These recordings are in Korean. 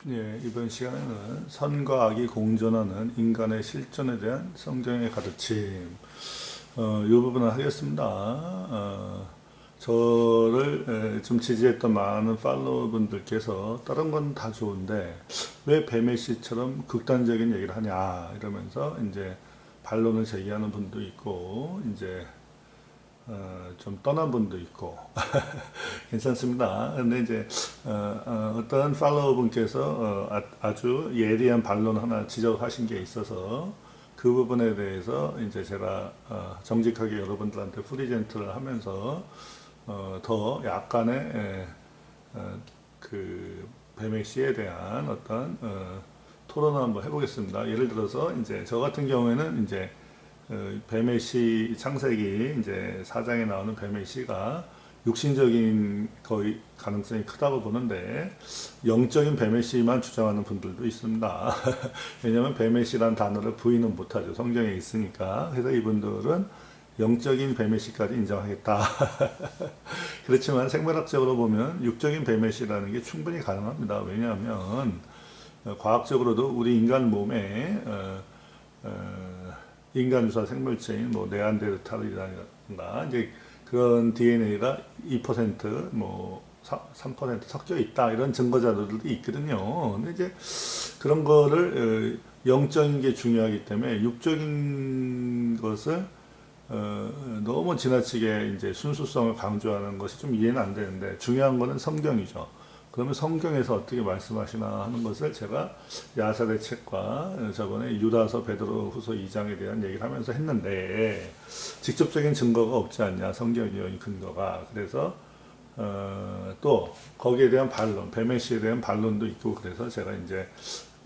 예, 이번 시간에는 선과 악이 공존하는 인간의 실존에 대한 성경의 가르침, 이 부분을 하겠습니다. 저를 좀 지지했던 많은 팔로워분들께서 다른 건 다 좋은데 왜 뱀의 씨처럼 극단적인 얘기를 하냐 이러면서 이제 반론을 제기하는 분도 있고 이제 좀 떠난 분도 있고 괜찮습니다. 근데 이제 떤 팔로워 분께서 아주 예리한 반론 하나 지적하신 게 있어서 그 부분에 대해서 이제 제가 정직하게 여러분들한테 프리젠트를 하면서 더 약간의 그 뱀의 씨에 대한 어떤 토론을 한번 해보겠습니다. 예를 들어서 이제 저 같은 경우에는 이제 뱀의 씨 창세기 이제 4장에 나오는 뱀의 씨가 육신적인 거의 가능성이 크다고 보는데 영적인 뱀의 씨만 주장하는 분들도 있습니다. 왜냐하면 뱀의 씨란 단어를 부인은 못하죠. 성경에 있으니까. 그래서 이분들은 영적인 뱀의 씨까지 인정하겠다. 그렇지만 생물학적으로 보면 육적인 뱀의 씨라는 게 충분히 가능합니다. 왜냐하면 과학적으로도 우리 인간 몸에 인간 유사 생물체인 뭐 네안데르탈이라든가 이제 그런 DNA가 2%뭐 3% 섞여 있다 이런 증거 자료들도 있거든요. 근데 이제 그런 거를 영적인 게 중요하기 때문에 육적인 것을 너무 지나치게 이제 순수성을 강조하는 것이 좀 이해는 안 되는데 중요한 거는 성경이죠. 그러면 성경에서 어떻게 말씀하시나 하는 것을 제가 야살의 책과 저번에 유다서 베드로 후서 2장에 대한 얘기를 하면서 했는데 직접적인 증거가 없지 않냐 성경적인 근거가. 그래서 또 거기에 대한 반론, 뱀의 씨에 대한 반론도 있고 그래서 제가 이제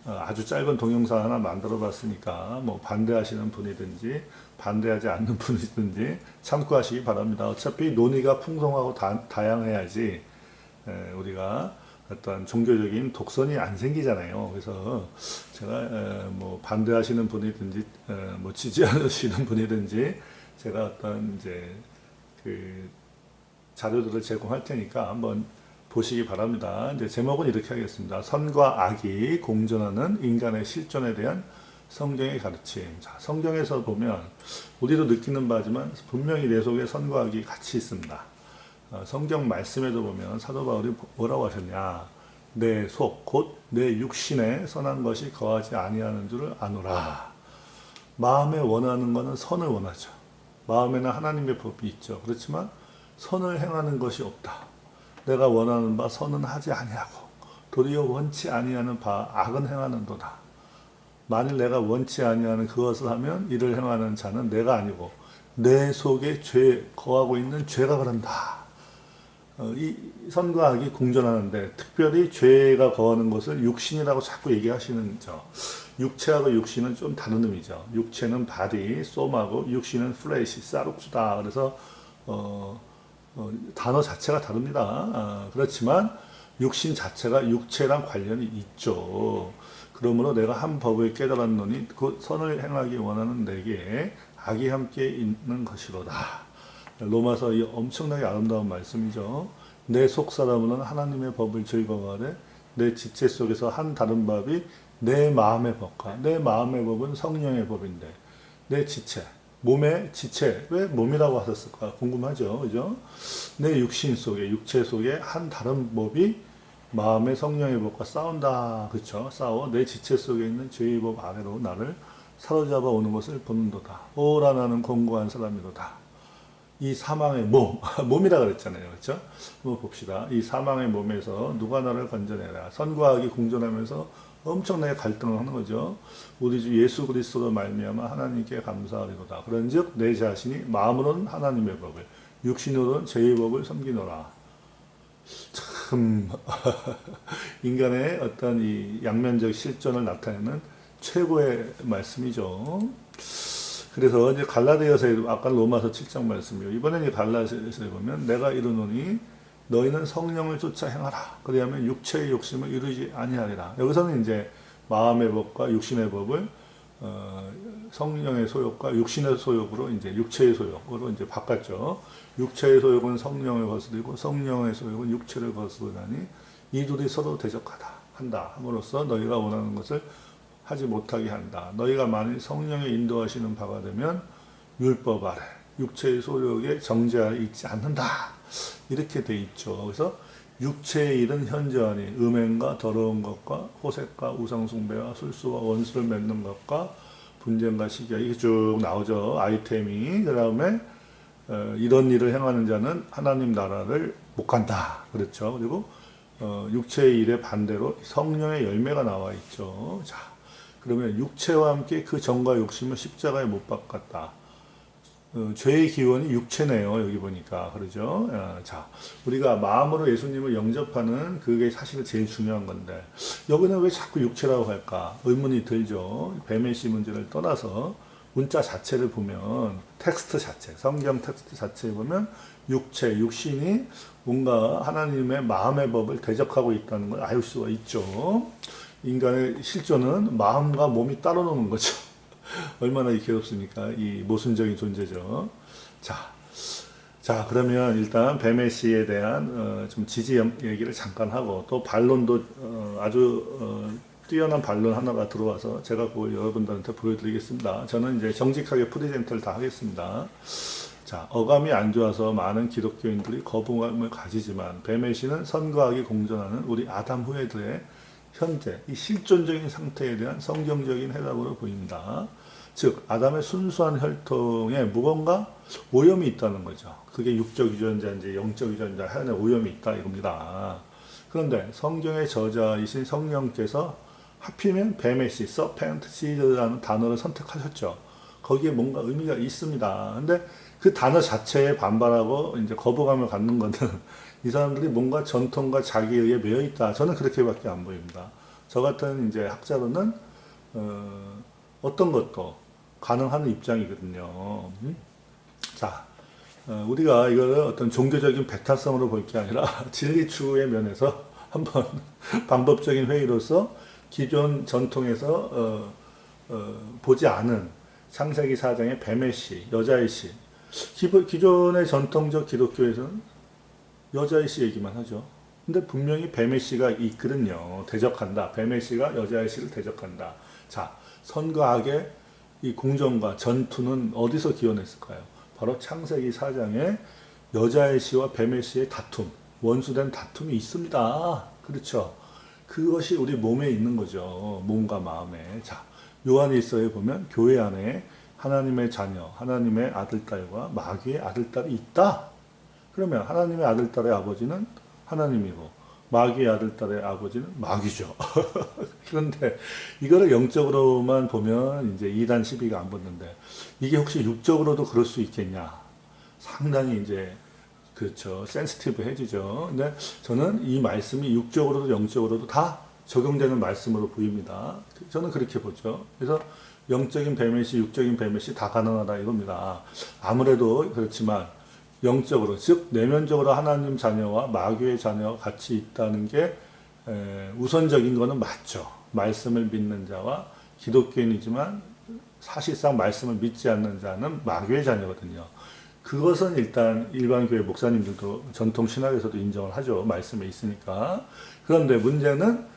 아주 짧은 동영상 하나 만들어 봤으니까 뭐 반대하시는 분이든지 반대하지 않는 분이든지 참고하시기 바랍니다. 어차피 논의가 풍성하고 다양해야지 우리가 어떤 종교적인 독선이 안 생기잖아요. 그래서 제가 뭐 반대하시는 분이든지 뭐 지지하시는 분이든지 제가 어떤 이제 그 자료들을 제공할 테니까 한번 보시기 바랍니다. 이제 제목은 이렇게 하겠습니다. 선과 악이 공존하는 인간의 실존에 대한 성경의 가르침. 자, 성경에서 보면 우리도 느끼는 바지만 분명히 내 속에 선과 악이 같이 있습니다. 성경 말씀에도 보면 사도 바울이 뭐라고 하셨냐. 내 속, 곧 내 육신에 선한 것이 거하지 아니하는 줄을 아노라. 마음에 원하는 것은 선을 원하죠. 마음에는 하나님의 법이 있죠. 그렇지만 선을 행하는 것이 없다. 내가 원하는 바 선은 하지 아니하고 도리어 원치 아니하는 바 악은 행하는도다. 만일 내가 원치 아니하는 그것을 하면 이를 행하는 자는 내가 아니고 내 속에 죄 거하고 있는 죄가 그런다. 이 선과 악이 공존하는데 특별히 죄가 거하는 것을 육신이라고 자꾸 얘기하시는 저 육체하고 육신은 좀 다른 의미죠. 육체는 바디, 솜하고 육신은 플레시, 사룩수다. 그래서 단어 자체가 다릅니다. 그렇지만 육신 자체가 육체랑 관련이 있죠. 그러므로 내가 한 법을 깨달았노니 그 선을 행하기 원하는 내게 악이 함께 있는 것이로다. 로마서 이 엄청나게 아름다운 말씀이죠. 내 속 사람은 하나님의 법을 즐거워하되 내 지체 속에서 한 다른 법이 내 마음의 법과 내 마음의 법은 성령의 법인데 내 지체, 몸의 지체, 왜 몸이라고 하셨을까 궁금하죠. 그죠? 내 육신 속에, 육체 속에 한 다른 법이 마음의 성령의 법과 싸운다. 그쵸? 싸워 내 지체 속에 있는 죄의 법 아래로 나를 사로잡아 오는 것을 보는도다. 오라 나는 공고한 사람이로다. 이 사망의 몸, 몸이라 그랬잖아요. 그렇죠? 한번 봅시다. 이 사망의 몸에서 누가 나를 건져내라. 선과 악이 공존하면서 엄청나게 갈등을 하는 거죠. 우리 주 예수 그리스도로 말미암아 하나님께 감사하리로다. 그런즉 내 자신이 마음으로는 하나님의 법을, 육신으로는 죄의 법을 섬기노라. 참 인간의 어떤 이 양면적 실존을 나타내는 최고의 말씀이죠. 그래서 이제 갈라디아서에 아까 로마서 7장 말씀이요. 이번에 갈라디아서에 보면 내가 이르노니 너희는 성령을 쫓아 행하라. 그리하면 육체의 욕심을 이루지 아니하리라. 여기서는 이제 마음의 법과 육신의 법을 성령의 소욕과 육신의 소욕으로 이제 육체의 소욕으로 이제 바꿨죠. 육체의 소욕은 성령을 거스르고 성령의 소욕은 육체를 거스르다니 이 둘이 서로 대적하다. 한다 함으로써 너희가 원하는 것을 하지 못하게 한다. 너희가 만일 성령의 인도하시는 바가 되면 율법 아래 육체의 소욕에 정죄 아래 있지 않는다. 이렇게 돼 있죠. 그래서 육체의 일은 현저하니 음행과 더러운 것과 호색과 우상숭배와 술수와 원수를 맺는 것과 분쟁과 시기와 이게 쭉 나오죠. 아이템이. 그 다음에 이런 일을 행하는 자는 하나님 나라를 못 간다. 그렇죠. 그리고 육체의 일에 반대로 성령의 열매가 나와 있죠. 자, 그러면 육체와 함께 그 정과 욕심을 십자가에 못 박았다. 죄의 기원이 육체네요. 여기 보니까. 그러죠. 자, 우리가 마음으로 예수님을 영접하는 그게 사실 제일 중요한 건데, 여기는 왜 자꾸 육체라고 할까? 의문이 들죠. 뱀의씨 문제를 떠나서 문자 자체를 보면, 텍스트 자체, 성경 텍스트 자체에 보면, 육체, 육신이 뭔가 하나님의 마음의 법을 대적하고 있다는 걸 알 수가 있죠. 인간의 실존은 마음과 몸이 따로 노는 거죠. 얼마나 괴롭습니까? 이 모순적인 존재죠. 자, 그러면 일단 뱀의 씨에 대한 좀 지지 얘기를 잠깐 하고 또 반론도 아주 뛰어난 반론 하나가 들어와서 제가 그걸 여러분들한테 보여드리겠습니다. 저는 이제 정직하게 프레젠터를 다 하겠습니다. 자, 어감이 안 좋아서 많은 기독교인들이 거부감을 가지지만 뱀의 씨는 선과 악이 공존하는 우리 아담 후예들의 현재 이 실존적인 상태에 대한 성경적인 해답으로 보입니다. 즉 아담의 순수한 혈통에 무언가 오염이 있다는 거죠. 그게 육적 유전자인지 영적 유전자 하나의 오염이 있다 이겁니다. 그런데 성경의 저자이신 성령께서 하필이면 뱀의 씨, 서펜트 시드라는 단어를 선택하셨죠. 거기에 뭔가 의미가 있습니다. 근데 그 단어 자체에 반발하고 이제 거부감을 갖는 거는 이 사람들이 뭔가 전통과 자기의에 매여 있다. 저는 그렇게밖에 안 보입니다. 저 같은 이제 학자로는 어떤 것도 가능한 입장이거든요. 자, 우리가 이거를 어떤 종교적인 배타성으로 볼 게 아니라 진리 추구의 면에서 한번 방법적인 회의로서 기존 전통에서 보지 않은 창세기 4장의 뱀의 씨, 여자의 씨. 기존의 전통적 기독교에서는 여자의 씨 얘기만 하죠. 근데 분명히 뱀의 씨가 있거든요. 대적한다. 뱀의 씨가 여자의 씨를 대적한다. 자, 선과 악의 이 공정과 전투는 어디서 기원했을까요? 바로 창세기 4장에 여자의 씨와 뱀의 씨의 다툼, 원수된 다툼이 있습니다. 그렇죠. 그것이 우리 몸에 있는 거죠. 몸과 마음에. 자, 요한일서에 보면 교회 안에 하나님의 자녀, 하나님의 아들딸과 마귀의 아들딸이 있다. 그러면 하나님의 아들딸의 아버지는 하나님이고 마귀의 아들딸의 아버지는 마귀죠. 그런데 이거를 영적으로만 보면 이제 2단 시비가 안 붙는데 이게 혹시 육적으로도 그럴 수 있겠냐? 상당히 이제 그렇죠. 센시티브해지죠. 근데 저는 이 말씀이 육적으로도 영적으로도 다 적용되는 말씀으로 보입니다. 저는 그렇게 보죠. 그래서 영적인 뱀의시, 육적인 뱀의시 다 가능하다 이겁니다. 아무래도 그렇지만 영적으로, 즉 내면적으로 하나님 자녀와 마귀의 자녀가 같이 있다는 게 우선적인 거는 맞죠. 말씀을 믿는 자와 기독교인이지만 사실상 말씀을 믿지 않는 자는 마귀의 자녀거든요. 그것은 일단 일반 교회 목사님들도 전통 신학에서도 인정을 하죠. 말씀에 있으니까. 그런데 문제는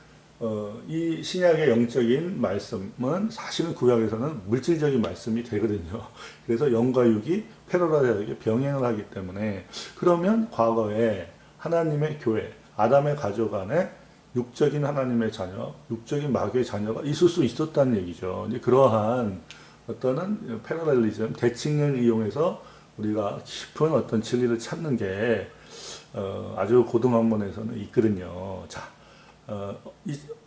이 신약의 영적인 말씀은 사실은 구약에서는 물질적인 말씀이 되거든요. 그래서 영과 육이 패러라하게 병행을 하기 때문에 그러면 과거에 하나님의 교회, 아담의 가족 안에 육적인 하나님의 자녀, 육적인 마귀의 자녀가 있을 수 있었다는 얘기죠. 이제 그러한 어떤 패러렐리즘, 대칭을 이용해서 우리가 깊은 어떤 진리를 찾는 게 아주 고등학문에서는 있거든요. 자,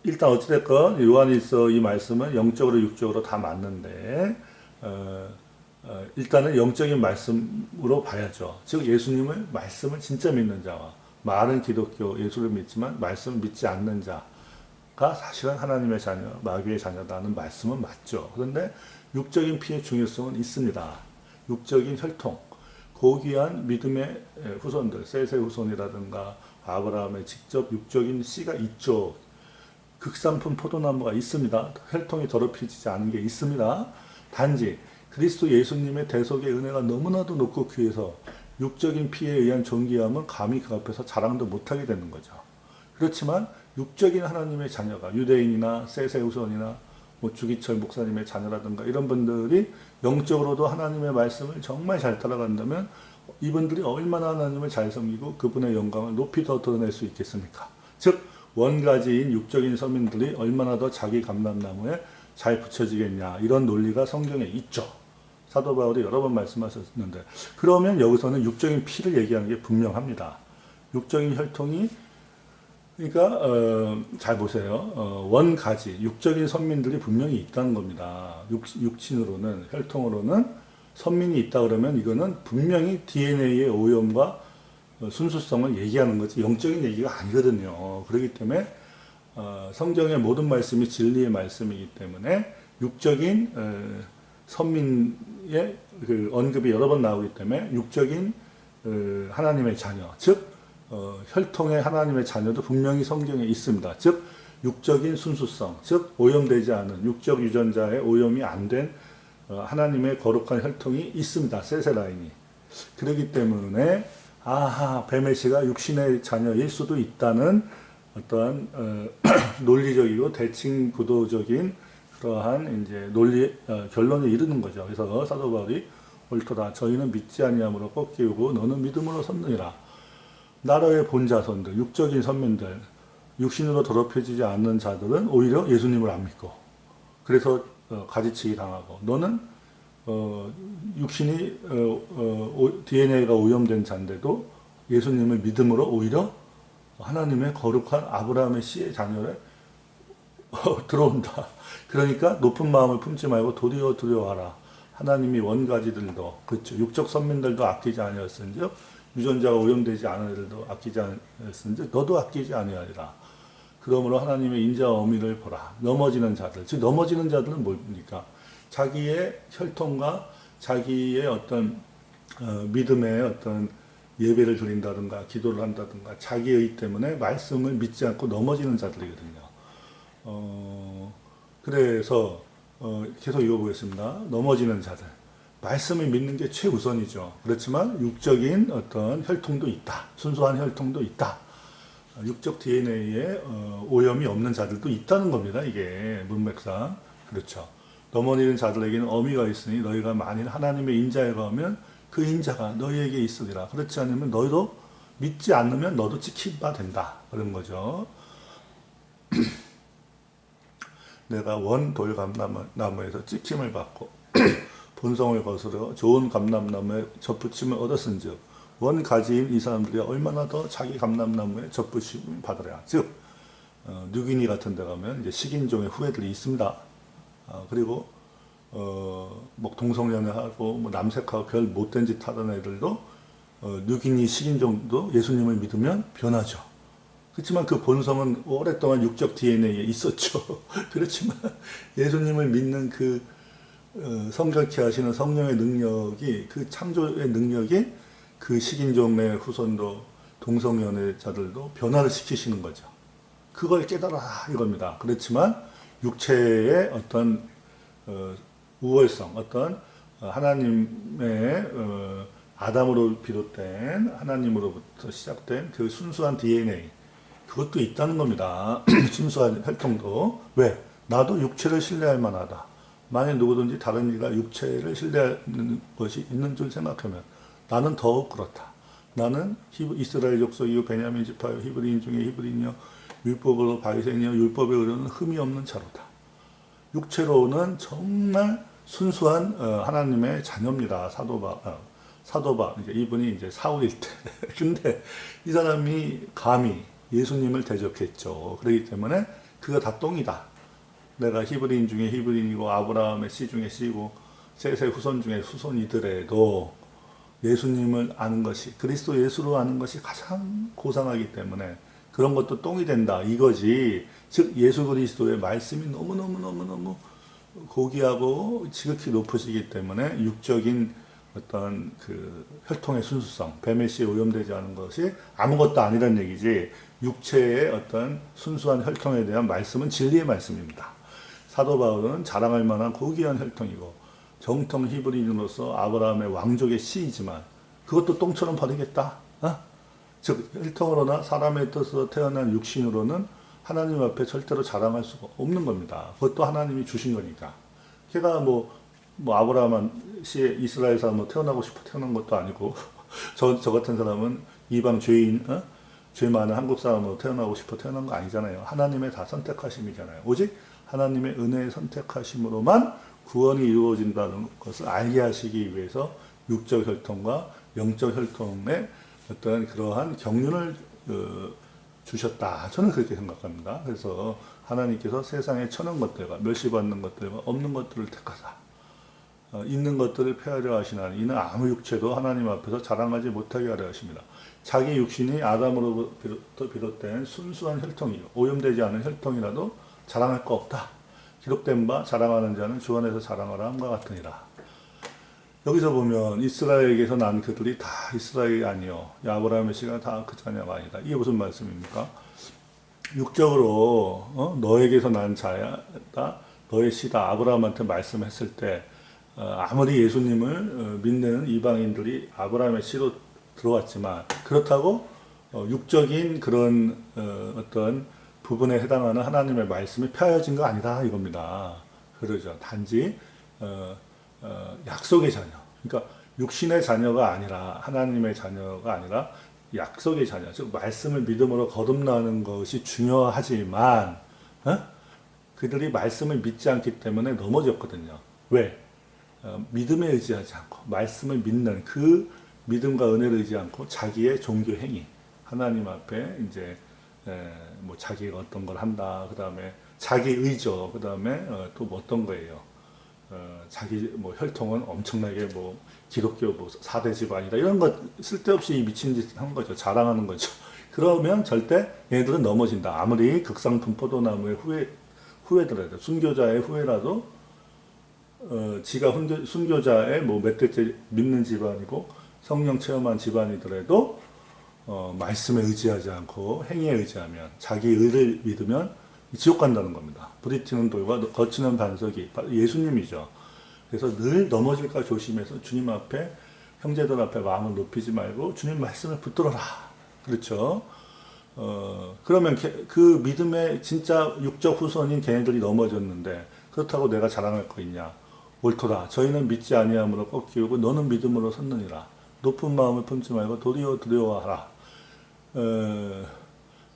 일단 어찌됐건 요한일서 이 말씀은 영적으로 육적으로 다 맞는데 일단은 영적인 말씀으로 봐야죠. 즉 예수님을 말씀을 진짜 믿는 자와 말은 기독교 예수를 믿지만 말씀을 믿지 않는 자가 사실은 하나님의 자녀, 마귀의 자녀다는 말씀은 맞죠. 그런데 육적인 피의 중요성은 있습니다. 육적인 혈통, 고귀한 믿음의 후손들, 셋의 후손이라든가 아브라함의 직접 육적인 씨가 있죠. 극산품 포도나무가 있습니다. 혈통이 더럽혀지지 않은 게 있습니다. 단지 그리스도 예수님의 대속의 은혜가 너무나도 높고 귀해서 육적인 피에 의한 존귀함은 감히 그 앞에서 자랑도 못하게 되는 거죠. 그렇지만 육적인 하나님의 자녀가 유대인이나 세세우선이나 뭐 주기철 목사님의 자녀라든가 이런 분들이 영적으로도 하나님의 말씀을 정말 잘 따라간다면 이분들이 얼마나 하나님을 잘 섬기고 그분의 영광을 높이 더 드러낼 수 있겠습니까? 즉 원가지인 육적인 서민들이 얼마나 더 자기 감람나무에 잘 붙여지겠냐, 이런 논리가 성경에 있죠. 사도 바울이 여러 번 말씀하셨는데, 그러면 여기서는 육적인 피를 얘기하는 게 분명합니다. 육적인 혈통이, 그러니까 잘 보세요. 원가지 육적인 선민들이 분명히 있다는 겁니다. 육신으로는, 혈통으로는 선민이 있다 그러면 이거는 분명히 DNA의 오염과 순수성을 얘기하는 거지 영적인 얘기가 아니거든요. 그렇기 때문에 성경의 모든 말씀이 진리의 말씀이기 때문에 육적인 선민의 그 언급이 여러 번 나오기 때문에 육적인 하나님의 자녀, 즉 혈통의 하나님의 자녀도 분명히 성경에 있습니다. 즉 육적인 순수성, 즉 오염되지 않은 육적 유전자의 오염이 안 된 하나님의 거룩한 혈통이 있습니다. 세세라인이. 그렇기 때문에 뱀의 씨가 육신의 자녀일 수도 있다는 어떠한 논리적이고 대칭 구도적인 그러한 이제 논리 결론에 이르는 거죠. 그래서 사도 바울이 옳도다. 저희는 믿지 아니함으로 꺾이고 너는 믿음으로 섰느니라. 나라의 본자손들, 육적인 선민들, 육신으로 더럽혀지지 않는 자들은 오히려 예수님을 안 믿고 그래서 가지치기 당하고, 너는 육신이 DNA가 오염된 자인데도 예수님을 믿음으로 오히려 하나님의 거룩한 아브라함의 씨의 자녀를 들어온다. 그러니까 높은 마음을 품지 말고 도리어 두려워하라. 하나님이 원가지들도, 그렇죠, 육적 선민들도 아끼지 아니하였은즉 유전자가 오염되지 않은 애들도 아끼지 아니하였은즉 너도 아끼지 아니하리라. 그러므로 하나님의 인자와 어미를 보라. 넘어지는 자들, 즉 넘어지는 자들은 뭡니까? 자기의 혈통과 자기의 어떤 믿음의 어떤 예배를 드린다든가 기도를 한다든가 자기의 때문에 말씀을 믿지 않고 넘어지는 자들이거든요. 그래서 계속 읽어보겠습니다. 넘어지는 자들. 말씀을 믿는 게 최우선이죠. 그렇지만 육적인 어떤 혈통도 있다. 순수한 혈통도 있다. 육적 DNA에 오염이 없는 자들도 있다는 겁니다. 이게 문맥상. 그렇죠. 넘어지는 자들에게는 어미가 있으니 너희가 만일 하나님의 인자에 가면 그 인자가 너희에게 있으리라. 그렇지 않으면 너희도 믿지 않으면 너도 찍힌 바 된다. 그런 거죠. 내가 원 돌감나무에서 찍힘을 받고 본성을 거스려 좋은 감람나무에 접붙임을 얻었은즉 원 가지인 이 사람들이 얼마나 더 자기 감람나무에 접붙임을 받으랴. 즉 뉴기니 같은 데 가면 이제 식인종의 후예들이 있습니다. 그리고 뭐 동성연애하고 뭐 남색하고 별 못된 짓 하던 애들도 뉴기니 식인종도 예수님을 믿으면 변하죠. 그렇지만 그 본성은 오랫동안 육적 DNA에 있었죠. 그렇지만 예수님을 믿는 그 성결케 하시는 성령의 능력이, 그 창조의 능력이 그 식인종의 후손도 동성연애자들도 변화를 시키시는 거죠. 그걸 깨달아 이겁니다. 그렇지만 육체의 어떤 우월성, 어떤 하나님의 아담으로 비롯된 하나님으로부터 시작된 그 순수한 DNA, 그것도 있다는 겁니다. 순수한 혈통도. 왜? 나도 육체를 신뢰할 만하다. 만약 누구든지 다른 이가 육체를 신뢰하는 것이 있는 줄 생각하면 나는 더욱 그렇다. 나는 이스라엘 족속이요 베냐민 지파요 히브리인 중에 히브리인이요 율법으로 바리새인이요 율법에 의로는 흠이 없는 자로다. 육체로는 정말 순수한 하나님의 자녀입니다. 사도바 이분이 이제 사울일 때. 근데 이 사람이 감히 예수님을 대적했죠. 그렇기 때문에 그거 다 똥이다. 내가 히브리인 중에 히브리인이고 아브라함의 씨 중에 씨고 셋의 후손 중에 후손이더라도 예수님을 아는 것이, 그리스도 예수로 아는 것이 가장 고상하기 때문에 그런 것도 똥이 된다 이거지. 즉 예수 그리스도의 말씀이 너무너무 고귀하고 지극히 높으시기 때문에 육적인 어떤 그 혈통의 순수성, 뱀의 씨에 오염되지 않은 것이 아무것도 아니란 얘기지, 육체의 어떤 순수한 혈통에 대한 말씀은 진리의 말씀입니다. 사도 바울은 자랑할 만한 고귀한 혈통이고 정통 히브리인으로서 아브라함의 왕족의 씨이지만 그것도 똥처럼 버리겠다. 즉 혈통으로나 사람의 뜻으로 태어난 육신으로는 하나님 앞에 절대로 자랑할 수가 없는 겁니다. 그것도 하나님이 주신 거니까. 걔가 뭐 아브라함 씨 이스라엘에서 뭐 태어나고 싶어 태어난 것도 아니고 저 같은 사람은 이방 죄인, 죄 많은 한국 사람으로 태어나고 싶어 태어난 거 아니잖아요. 하나님의 다 선택하심이잖아요. 오직 하나님의 은혜의 선택하심으로만 구원이 이루어진다는 것을 알게 하시기 위해서 육적 혈통과 영적 혈통의 어떤 그러한 경륜을 주셨다. 저는 그렇게 생각합니다. 그래서 하나님께서 세상에 천한 것들과 멸시받는 것들과 없는 것들을 택하사 있는 것들을 폐하려 하시나니 이는 아무 육체도 하나님 앞에서 자랑하지 못하게 하려 하십니다. 자기 육신이 아담으로부터 비롯된 순수한 혈통이요 오염되지 않은 혈통이라도 자랑할 거 없다. 기록된 바 자랑하는 자는 주 안에서 자랑하라 함과 같으니라. 여기서 보면 이스라엘에게서 난 그들이 다 이스라엘이 아니요 아브라함의 씨가 다 그 자녀가 아니다. 이게 무슨 말씀입니까? 육적으로 너에게서 난 자야다 너의 씨다 아브라함한테 말씀했을 때 아무리 예수님을 믿는 이방인들이 아브라함의 씨로 들어왔지만 그렇다고 육적인 그런 어떤 부분에 해당하는 하나님의 말씀이 폐하여진 거 아니다 이겁니다. 그러죠. 단지 약속의 자녀. 그러니까 육신의 자녀가 아니라 하나님의 자녀가 아니라 약속의 자녀. 즉 말씀을 믿음으로 거듭나는 것이 중요하지만 그들이 말씀을 믿지 않기 때문에 넘어졌거든요. 왜? 믿음에 의지하지 않고 말씀을 믿는 그 믿음과 은혜를 의지 않고 자기의 종교 행위 하나님 앞에 이제 뭐 자기가 어떤 걸 한다. 그 다음에 자기 의죠. 그 다음에 또 뭐 어떤 거예요. 자기 뭐 혈통은 엄청나게 뭐 기독교 뭐 4대 집안이다 이런 것 쓸데없이 미친 짓 한 거죠. 자랑하는 거죠. 그러면 절대 얘네들은 넘어진다. 아무리 극상품 포도나무의 후회더라도 순교자의 후회라도 지가 순교자의 뭐 몇 대째 믿는 집안이고 성령 체험한 집안이더라도 말씀에 의지하지 않고 행위에 의지하면 자기 의를 믿으면 지옥 간다는 겁니다. 부딪히는 돌과 거치는 반석이 예수님이죠. 그래서 늘 넘어질까 조심해서 주님 앞에 형제들 앞에 마음을 높이지 말고 주님 말씀을 붙들어라. 그렇죠. 그러면 그 믿음의 진짜 육적 후손인 걔네들이 넘어졌는데 그렇다고 내가 자랑할 거 있냐. 옳도다. 저희는 믿지 아니함으로 꺾이우고 너는 믿음으로 섰느니라. 높은 마음을 품지 말고 도리어 두려워하라.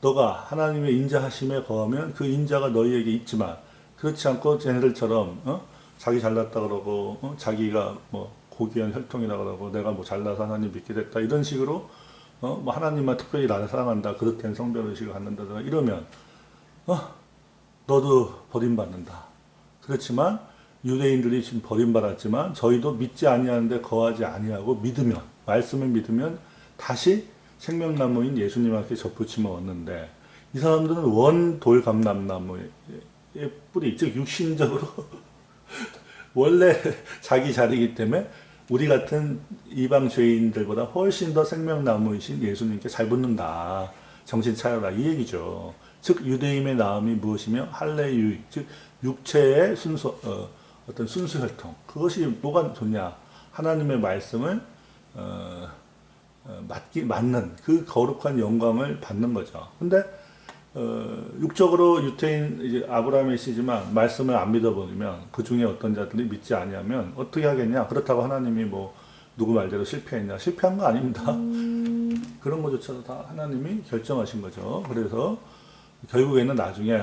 너가 하나님의 인자하심에 거하면 그 인자가 너희에게 있지만 그렇지 않고 쟤네들처럼 자기 잘났다 그러고 자기가 뭐 고귀한 혈통이라 그러고 내가 뭐 잘나서 하나님 믿게 됐다 이런 식으로 뭐 하나님만 특별히 나를 사랑한다 그릇된 성별의식을 갖는다든가 이러면 너도 버림받는다. 그렇지만 유대인들이 지금 버림받았지만 저희도 믿지 아니하는데 거하지 아니하고 믿으면 말씀을 믿으면 다시 생명나무인 예수님한테 접붙임을 얻는데 이 사람들은 원 돌감람나무의 뿌리 즉 육신적으로 원래 자기 자리이기 때문에 우리 같은 이방 죄인들보다 훨씬 더 생명나무이신 예수님께 잘 붙는다. 정신 차려라 이 얘기죠. 즉 유대인의 나음이 무엇이며 할례유익 즉 육체의 어떤 순수 혈통 그것이 뭐가 좋냐 하나님의 말씀을 맞는 그 거룩한 영광을 받는 거죠. 근데 육적으로 유태인 이제 아브라함의 씨지만 말씀을 안 믿어버리면 그 중에 어떤 자들이 믿지 아니하면 어떻게 하겠냐? 그렇다고 하나님이 뭐 누구 말대로 실패했냐? 실패한 거 아닙니다. 그런 것조차도 다 하나님이 결정하신 거죠. 그래서 결국에는 나중에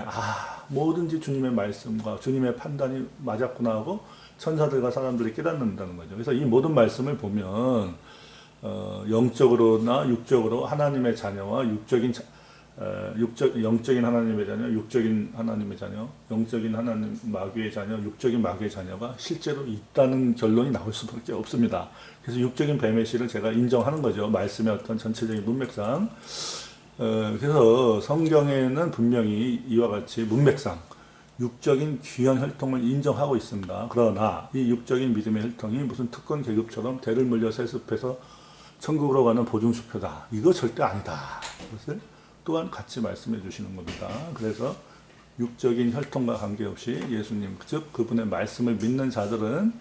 뭐든지 주님의 말씀과 주님의 판단이 맞았구나 하고 천사들과 사람들이 깨닫는다는 거죠. 그래서 이 모든 말씀을 보면 영적으로나 육적으로 하나님의 자녀와 영적인 하나님의 자녀, 육적인 하나님의 자녀, 영적인 하나님 마귀의 자녀, 육적인 마귀의 자녀가 실제로 있다는 결론이 나올 수밖에 없습니다. 그래서 육적인 뱀의 씨를 제가 인정하는 거죠. 말씀의 어떤 전체적인 문맥상. 그래서 성경에는 분명히 이와 같이 문맥상 육적인 귀한 혈통을 인정하고 있습니다. 그러나 이 육적인 믿음의 혈통이 무슨 특권 계급처럼 대를 물려 세습해서 천국으로 가는 보증수표다. 이거 절대 아니다. 그것을 또한 같이 말씀해 주시는 겁니다. 그래서 육적인 혈통과 관계없이 예수님, 즉 그분의 말씀을 믿는 자들은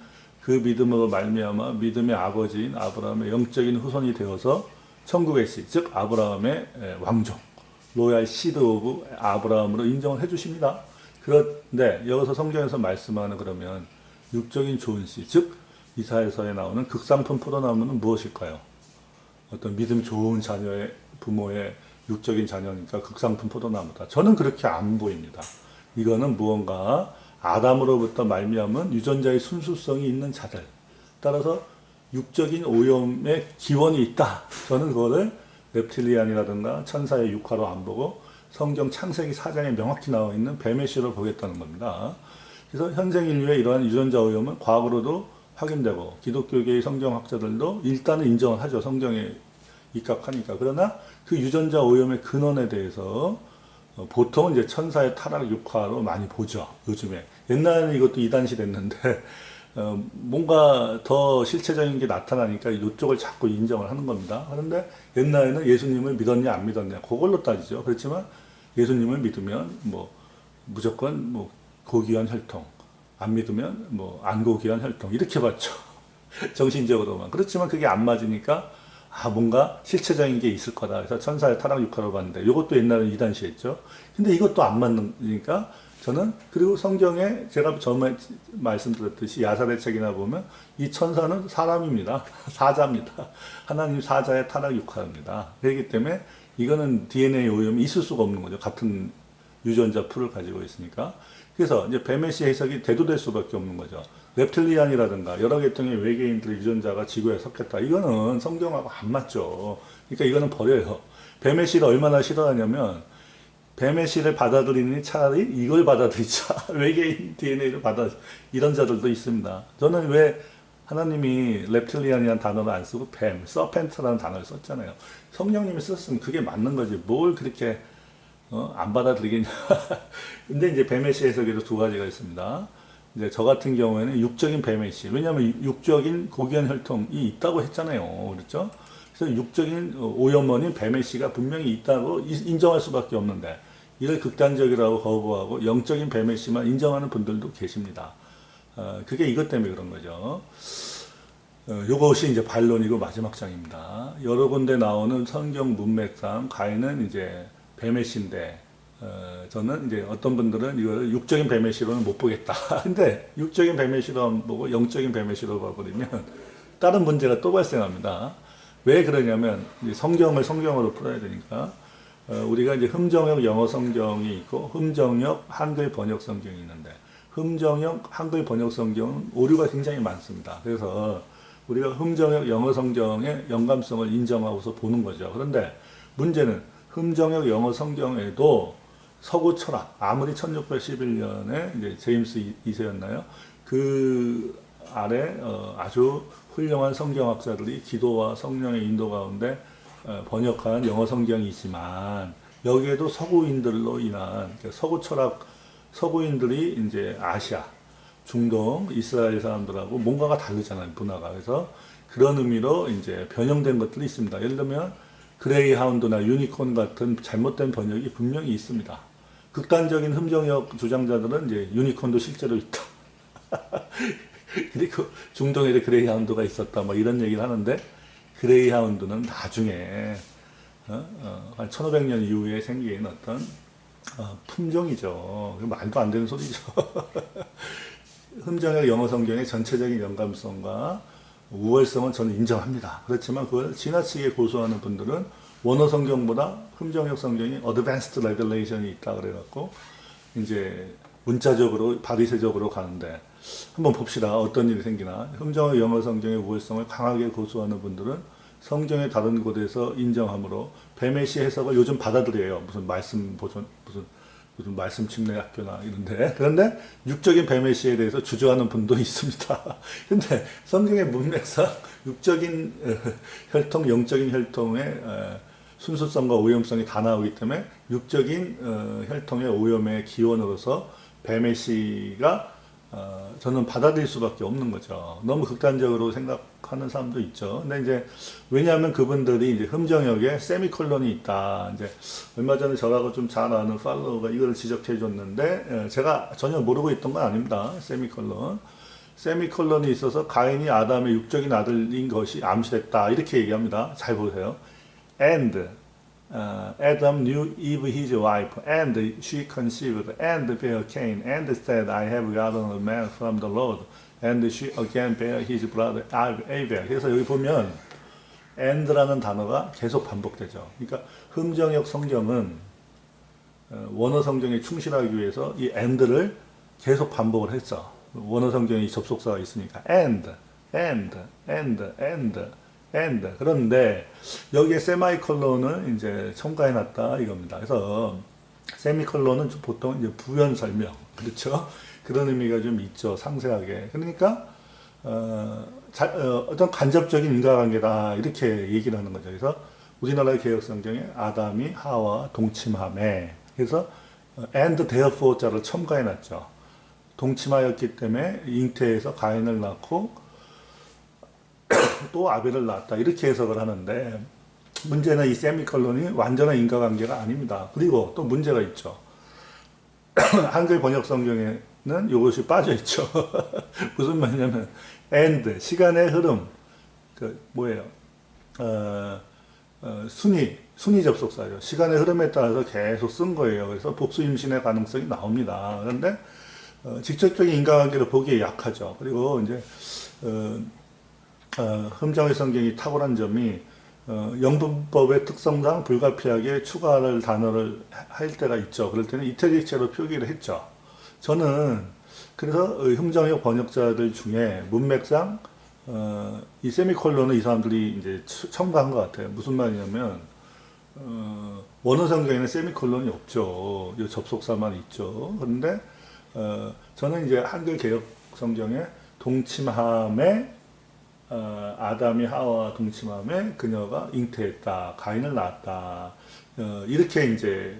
그 믿음으로 말미암아 믿음의 아버지인 아브라함의 영적인 후손이 되어서 천국의 씨, 즉 아브라함의 왕족, 로얄 시드 오브 아브라함으로 인정을 해주십니다. 그런데 여기서 성경에서 말씀하는 그러면 육적인 좋은 씨, 즉 이사야서에 나오는 극상품 포도나무는 무엇일까요? 어떤 믿음 좋은 자녀의 부모의 육적인 자녀니까 극상품 포도나무다. 저는 그렇게 안 보입니다. 이거는 무언가 아담으로부터 말미암은 유전자의 순수성이 있는 자들. 따라서 육적인 오염의 기원이 있다. 저는 그거를 렙틸리안이라든가 천사의 육화로 안 보고 성경 창세기 4장에 명확히 나와 있는 뱀의 씨로 보겠다는 겁니다. 그래서 현생 인류의 이러한 유전자 오염은 과거로도 확인되고 기독교계의 성경학자들도 일단은 인정을 하죠. 성경에 입각하니까. 그러나 그 유전자 오염의 근원에 대해서 보통은 이제 천사의 타락 육화로 많이 보죠. 요즘에. 옛날에는 이것도 이단시 됐는데 뭔가 더 실체적인 게 나타나니까 이쪽을 자꾸 인정을 하는 겁니다. 그런데 옛날에는 예수님을 믿었냐 안 믿었냐 그걸로 따지죠. 그렇지만 예수님을 믿으면 뭐 무조건 뭐 고귀한 혈통, 안 믿으면 뭐 안 고귀한 혈통 이렇게 봤죠. 정신적으로만. 그렇지만 그게 안 맞으니까 뭔가 실체적인 게 있을 거다. 그래서 천사의 타락 육화로 봤는데 이것도 옛날에 이단시했죠. 근데 이것도 안 맞으니까 저는 그리고 성경에 제가 처음에 말씀드렸듯이 야사대 책이나 보면 이 천사는 사람입니다. 사자입니다. 하나님 사자의 타락 육화입니다. 그렇기 때문에 이거는 DNA 오염이 있을 수가 없는 거죠. 같은 유전자 풀을 가지고 있으니까. 그래서 이제 뱀의 씨 해석이 대두될 수밖에 없는 거죠. 렙틸리안이라든가 여러 계통의 외계인들의 유전자가 지구에 섞였다. 이거는 성경하고 안 맞죠. 그러니까 이거는 버려요. 뱀의 씨를 얼마나 싫어하냐면 뱀의 씨를 받아들이니 차라리 이걸 받아들이자. 외계인 DNA를 이런 자들도 있습니다. 저는 왜 하나님이 렙틸리안이라는 단어를 안 쓰고 뱀, 서펜트라는 단어를 썼잖아요. 성령님이 썼으면 그게 맞는 거지. 뭘 그렇게 안 받아들이겠냐. 근데 이제 뱀의 씨 해석에도 두 가지가 있습니다. 이제 저 같은 경우에는 육적인 뱀의 씨. 왜냐하면 육적인 고귀한 혈통이 있다고 했잖아요. 그렇죠? 그래서 육적인 오염원인 뱀의 씨가 분명히 있다고 인정할 수밖에 없는데 이를 극단적이라고 거부하고 영적인 뱀의 씨만 인정하는 분들도 계십니다. 그게 이것 때문에 그런 거죠. 요것이 이제 반론이고 마지막 장입니다. 여러 군데 나오는 성경 문맥상 가인은 이제 뱀의 씨인데 저는 이제 어떤 분들은 이걸 육적인 뱀의 씨로는 못 보겠다. 근데 육적인 뱀의 씨로 안 보고 영적인 뱀의 씨로 봐버리면 다른 문제가 또 발생합니다. 왜 그러냐면 성경을 성경으로 풀어야 되니까 우리가 이제 흠정역 영어 성경이 있고 흠정역 한글 번역 성경이 있는데 흠정역 한글 번역 성경은 오류가 굉장히 많습니다. 그래서 우리가 흠정역 영어 성경의 영감성을 인정하고서 보는 거죠. 그런데 문제는 흠정역 영어 성경에도 서구 철학, 아무리 1611년에 이제 제임스 2세였나요? 그 아래 아주 훌륭한 성경학자들이 기도와 성령의 인도 가운데 번역한 영어 성경이지만 여기에도 서구인들로 인한 서구 철학, 서구인들이 이제 아시아, 중동, 이스라엘 사람들하고 뭔가가 다르잖아요, 문화가. 그래서 그런 의미로 이제 변형된 것들이 있습니다. 예를 들면 그레이하운드나 유니콘 같은 잘못된 번역이 분명히 있습니다. 극단적인 흠정역 주장자들은 이제 유니콘도 실제로 있다. 그리고 중동에도 그레이하운드가 있었다. 뭐 이런 얘기를 하는데 그레이하운드는 나중에 한 1500년 이후에 생긴 어떤 품종이죠. 말도 안 되는 소리죠. 흠정역 영어 성경의 전체적인 영감성과 우월성은 저는 인정합니다. 그렇지만 그걸 지나치게 고수하는 분들은 원어 성경보다 흠정역 성경이 어드밴스드 레벨레이션이 있다 그래갖고 이제 문자적으로 바리새적으로 가는데 한번 봅시다. 어떤 일이 생기나. 흠정역 영어 성경의 우월성을 강하게 고수하는 분들은 성경의 다른 곳에서 인정함으로 뱀의 씨 해석을 요즘 받아들여요. 무슨 말씀 보존, 무슨 말씀 침례 학교나 이런데. 그런데 육적인 뱀의 씨에 대해서 주저하는 분도 있습니다. 근데 성경의 문맥상 육적인 혈통, 영적인 혈통의 순수성과 오염성이 다 나오기 때문에 육적인 혈통의 오염의 기원으로서 뱀의 씨가 저는 받아들일 수밖에 없는 거죠. 너무 극단적으로 생각하는 사람도 있죠. 근데 이제 왜냐하면 그분들이 이제 흠정역에 세미콜론이 있다. 이제 얼마 전에 저하고 좀 잘 아는 팔로워가 이걸 지적해 줬는데 제가 전혀 모르고 있던 건 아닙니다. 세미콜론이 있어서 가인이 아담의 육적인 아들인 것이 암시됐다. 이렇게 얘기합니다. 잘 보세요. And Adam knew Eve his wife, and she conceived, and bare Cain, and said, I have gotten a man from the Lord. And she again bare his brother Abel. 그래서 여기 보면 and라는 단어가 계속 반복되죠. 그러니까 흠정역 성경은 원어 성경에 충실하기 위해서 이 and를 계속 반복을 했어. 원어 성경에 접속사가 있으니까 and. 그런데 여기에 세마이콜론을 이제 첨가해놨다 이겁니다. 그래서 세미콜론은 보통 이제 부연 설명, 그렇죠? 그런 의미가 좀 있죠, 상세하게. 그러니까 어떤 간접적인 인과관계다 이렇게 얘기를 하는 거죠. 그래서 우리나라의 개혁성경에 아담이 하와 동침함에, 그래서 and therefore 자를 첨가해놨죠. 동침하였기 때문에 잉태해서 가인을 낳고 또 아벨을 낳았다 이렇게 해석을 하는데, 문제는 이 세미콜론이 완전한 인과관계가 아닙니다. 그리고 또 문제가 있죠. 한글 번역 성경에는 이것이 빠져 있죠. 무슨 말이냐면 and 시간의 흐름, 그 뭐예요? 순위 접속사죠. 시간의 흐름에 따라서 계속 쓴 거예요. 그래서 복수 임신의 가능성이 나옵니다. 그런데 직접적인 인과관계를 보기에 약하죠. 그리고 이제 흠정의 성경이 탁월한 점이 영문법의 특성상 불가피하게 추가할 단어를 할 때가 있죠. 그럴 때는 이태리체로 표기를 했죠. 저는 그래서 흠정의 번역자들 중에 문맥상 이 세미콜론을 이 사람들이 이제 첨가한 것 같아요. 무슨 말이냐면 원어 성경에는 세미콜론이 없죠. 이 접속사만 있죠. 그런데 저는 이제 한글 개혁 성경에 동침함에 아담이 하와 동침함에 그녀가 잉태했다, 가인을 낳았다, 이렇게 이제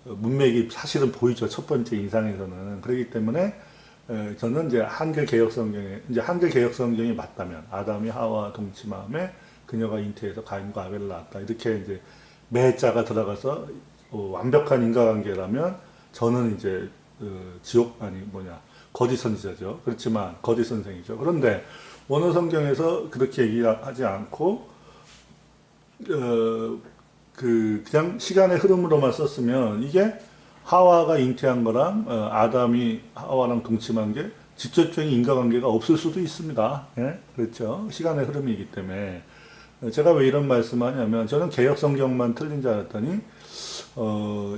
문맥이 사실은 보이죠. 첫 번째 인상에서는. 그렇기 때문에 저는 이제 한글 개혁 성경이 맞다면 아담이 하와 동침함에 그녀가 잉태해서 가인과 아벨을 낳았다, 이렇게 이제 매자가 들어가서 완벽한 인과관계라면 저는 이제 거짓 선지자죠. 그렇지만 거짓 선생이죠. 그런데 원어 성경에서 그렇게 얘기하지 않고 그냥 시간의 흐름으로만 썼으면 이게 하와가 잉태한 거랑 아담이 하와랑 동침한 게 직접적인 인과관계가 없을 수도 있습니다. 예? 그렇죠. 시간의 흐름이기 때문에. 제가 왜 이런 말씀을 하냐면, 저는 개혁 성경만 틀린 줄 알았더니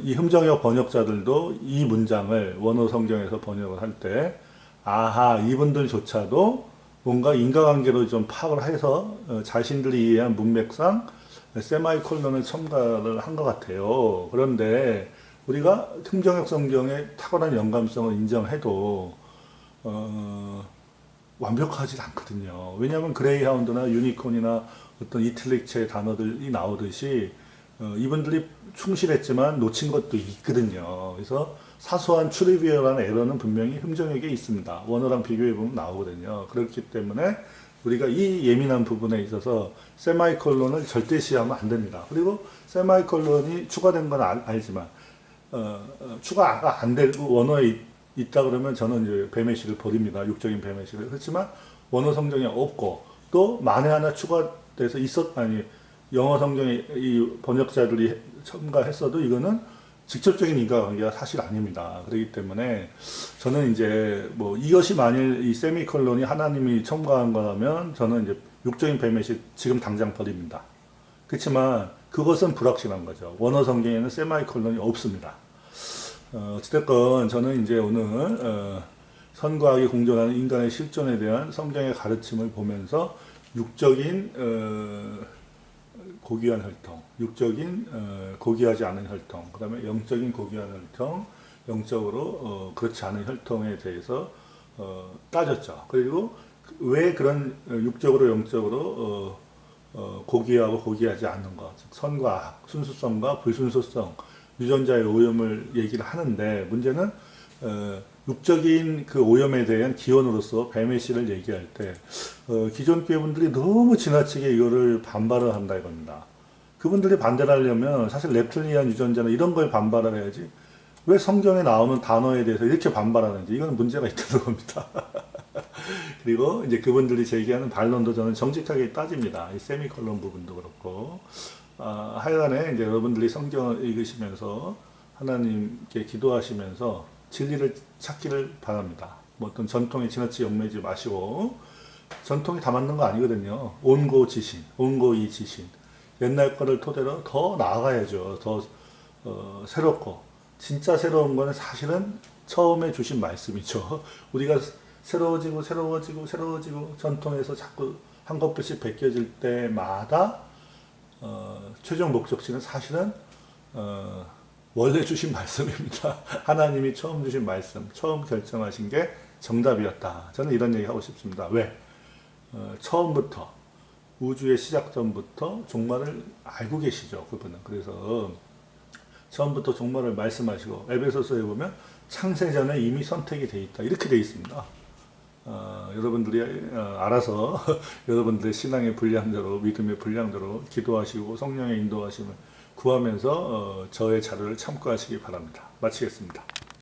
이 흠정역 번역자들도 이 문장을 원어 성경에서 번역을 할 때 아하, 이분들조차도 뭔가 인과관계로 좀 파악을 해서 자신들이 이해한 문맥상 세마이콜론을 첨가를 한 것 같아요. 그런데 우리가 흠정역 성경의 탁월한 영감성을 인정해도 완벽하지 않거든요. 왜냐하면 그레이하운드나 유니콘이나 어떤 이틀릭체 단어들이 나오듯이 이분들이 충실했지만 놓친 것도 있거든요. 그래서 사소한 트리비얼한 에러는 분명히 흠정역에 있습니다. 원어랑 비교해보면 나오거든요. 그렇기 때문에 우리가 이 예민한 부분에 있어서 세마이콜론을 절대시하면 안 됩니다. 그리고 세마이콜론이 추가된 건 알지만 추가가 안 되고 원어에 있다 그러면 저는 이제 뱀의실을 버립니다. 육적인 뱀의실을. 그렇지만 원어 성경에 없고 또 만에 하나 추가돼서 영어 성경에 이 번역자들이 첨가했어도 이거는 직접적인 인과관계가 사실 아닙니다. 그렇기 때문에 저는 이제 이것이 만일 이 세미콜론이 하나님이 첨가한 거라면 저는 이제 육적인 뱀의실 지금 당장 버립니다. 그렇지만 그것은 불확실한 거죠. 원어 성경에는 세마이콜론이 없습니다. 어찌됐건 저는 이제 오늘 선과학이 공존하는 인간의 실존에 대한 성경의 가르침을 보면서 육적인 고귀한 혈통, 육적인 고귀하지 않은 혈통, 그 다음에 영적인 고귀한 혈통, 영적으로 그렇지 않은 혈통에 대해서 따졌죠. 그리고 왜 그런 육적으로 영적으로 고귀하고 고귀하지 않는 것, 즉 선과 순수성과 불순수성, 유전자의 오염을 얘기를 하는데, 문제는 육적인 그 오염에 대한 기원으로서 뱀의 씨를 얘기할 때 기존 교회분들이 너무 지나치게 이거를 반발을 한다 이겁니다. 그분들이 반대를 하려면 사실 렙틸리안 유전자나 이런 거에 반발을 해야지, 왜 성경에 나오는 단어에 대해서 이렇게 반발하는지, 이건 문제가 있다는 겁니다. 그리고 이제 그분들이 제기하는 반론도 저는 정직하게 따집니다. 이 세미콜론 부분도 그렇고. 하여간에 이제 여러분들이 성경을 읽으시면서 하나님께 기도하시면서 진리를 찾기를 바랍니다. 뭐 어떤 전통에 지나치 얽매지 마시고, 전통이 다 맞는 거 아니거든요. 온고지신, 온고이지신. 옛날 거를 토대로 더 나아가야죠. 더 새롭고, 진짜 새로운 거는 사실은 처음에 주신 말씀이죠. 우리가 새로워지고 새로워지고 새로워지고 전통에서 자꾸 한 것씩 베껴질 때마다 최종 목적지는 사실은 원래 주신 말씀입니다. 하나님이 처음 주신 말씀, 처음 결정하신 게 정답이었다. 저는 이런 얘기 하고 싶습니다. 왜? 처음부터, 우주의 시작 전부터 종말을 알고 계시죠, 그분은. 그래서 처음부터 종말을 말씀하시고, 에베소서에 보면 창세전에 이미 선택이 돼 있다, 이렇게 돼 있습니다. 여러분들이 알아서 여러분들의 신앙의 분량대로, 믿음의 분량대로 기도하시고 성령의 인도하심을 구하면서 저의 자료를 참고하시기 바랍니다. 마치겠습니다.